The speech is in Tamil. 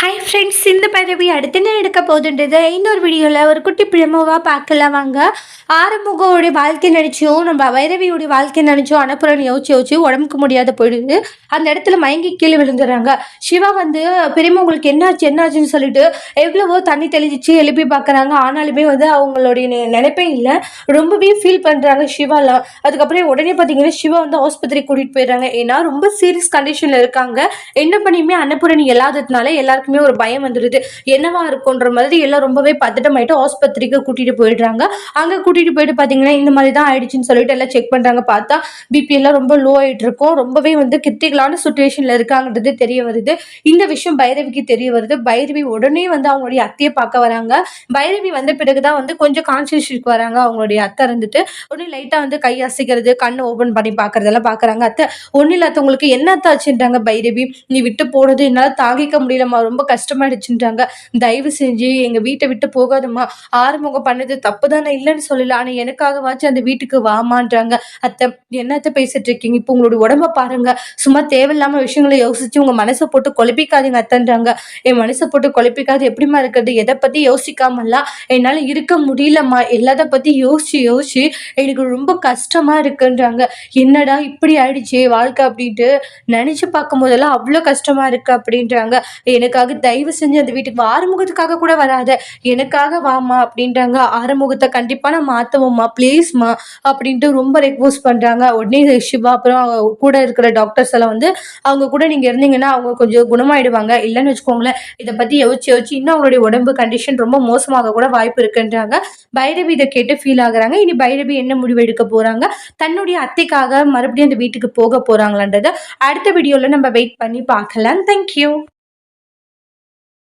ஹாய் ஃப்ரெண்ட்ஸ், இந்த பதவி அடுத்து என்ன எடுக்க போகுதுன்றது இன்னொரு வீடியோவில் ஒரு குட்டி பிரமோவாக பார்க்கலாம் வாங்க. ஆறுமுகோடைய வாழ்க்கை நினச்சோம், நம்ம வைரவியோடைய வாழ்க்கை நினச்சோம். அனுப்புறன்னு யோசிச்சு உடம்புக்கு முடியாத போயிடுது. அந்த இடத்துல மயங்கி கீழே விழுந்துடுறாங்க. சிவா வந்து பெரியவங்களுக்கு என்னாச்சுன்னு சொல்லிட்டு எவ்வளவோ தண்ணி தெளிச்சு எழுப்பி பார்க்குறாங்க. ஆனாலுமே வந்து அவங்களுடைய நினைப்பே இல்லை. ரொம்பவே ஃபீல் பண்ணுறாங்க சிவாலாம். அதுக்கப்புறம் உடனே பார்த்தீங்கன்னா சிவா வந்து ஆஸ்பத்திரி கூட்டிகிட்டு போயிடுறாங்க. ஏன்னா ரொம்ப சீரியஸ் கண்டிஷனில் இருக்காங்க. என்ன பண்ணியுமே அன்னபூரணி இல்லாததுனால எல்லாருக்குமே ஒரு பயம் வந்துடுது. என்னவா இருக்குன்ற மாதிரி எல்லாம் ரொம்பவே பதட்டமாயிட்டு ஆஸ்பத்திரிக்கு கூட்டிட்டு போயிடுறாங்க. அங்க கூட்டிட்டு போயிட்டு பாத்தீங்கன்னா இந்த மாதிரி தான் ஆயிடுச்சுன்னு சொல்லிட்டு எல்லாம் செக் பண்றாங்க. பார்த்தா பிபி எல்லாம் ரொம்ப லோ ஆயிட்டு இருக்கும். ரொம்பவே வந்து கிரிட்டிக்கலான சுச்சுவேஷன்ல இருக்காங்கன்றது தெரிய வருது. இந்த விஷயம் பைரவிக்கு தெரிய வருது. பைரவி உடனே வந்து அவங்களுடைய அத்தையை பார்க்க வராங்க. பைரவி வந்த பிறகுதான் வந்து கொஞ்சம் கான்சியஸ்க்கு வராங்க. அவங்களுடைய அத்தை இருந்துட்டு உடனே லைட்டா வந்து கை அசைக்கிறது, கண்ணு ஓபன் பண்ணி பாக்குறதெல்லாம் பாக்குறாங்க. அத்தை ஒன்னும் இல்லாதவங்களுக்கு என்ன ஆச்சுன்றாங்க பைரவி. நீ விட்டு போனது என்னால தாங்கிக்க முடியலம்மா, ரொம்ப கஷ்டமாயிடுச்சுன்றாங்க. தயவு செஞ்சு எங்க வீட்டை விட்டு போகாதம்மா. ஆறுமுகம் பண்ணது தப்பு தானே, இல்லைன்னு சொல்லல. ஆனா எனக்காகவாச்சும் அந்த வீட்டுக்கு வாமான்றாங்க. அத்தை என்னத்த பேசிட்டு இருக்கீங்க? இப்போ உங்களோட உடம்ப பாருங்க. சும்மா தேவையில்லாம விஷயங்களை யோசிச்சு உங்க மனசை போட்டு குழப்பிக்காதீங்க அத்தன்றாங்க. என் மனசை போட்டு குழப்பிக்காது எப்படிமா இருக்கிறது? எதை பத்தி யோசிக்காமலாம் என்னால இருக்க முடியலம்மா. எல்லாத்த பத்தி யோசிச்சு எனக்கு ரொம்ப கஷ்டமா இருக்குன்றாங்க. என்னடா இப்படி ஆயிடுச்சு வாழ்க்கை அப்படின்ட்டு நினைச்சு பார்க்கும் போதெல்லாம் அவ்வளவு கஷ்டமா இருக்கு அப்படின்றாங்க. எனக்காக தயவு செஞ்சு அந்த வீட்டுக்கு ஆறுமுகத்துக்காக கூட வராத, எனக்காக வாமா அப்படின்றாங்க. ஆறுமுகத்தை கண்டிப்பா நான் மாத்துவோம்மா, ப்ளீஸ்மா அப்படின்ட்டு ரொம்ப ரெக்வஸ்ட் பண்றாங்க. உடனே சிவா அப்புறம் கூட இருக்கிற டாக்டர்ஸ் எல்லாம் வந்து அவங்க கூட நீங்க இருந்தீங்கன்னா அவங்க கொஞ்சம் குணமாயிடுவாங்க. இல்லைன்னு வச்சுக்கோங்களேன், இதை பத்தி யோசிச்சு இன்னும் அவங்களுடைய உடம்பு கண்டிஷன் ரொம்ப மோசமாக கூட வாய்ப்பு இருக்குன்றாங்க. பைரவி இதை கேட்டு ஃபீல் ஆகுறாங்க. இனி பைரவி என்ன முடிவு எடுக்க போறாங்க, தன்னுடைய அத்தைக்காக மறுபடியும் அந்த வீட்டுக்கு போக போறாங்களான்றத அடுத்த வீடியோல நம்ம வெயிட் பண்ணி பார்க்கலாம். தேங்க்யூ.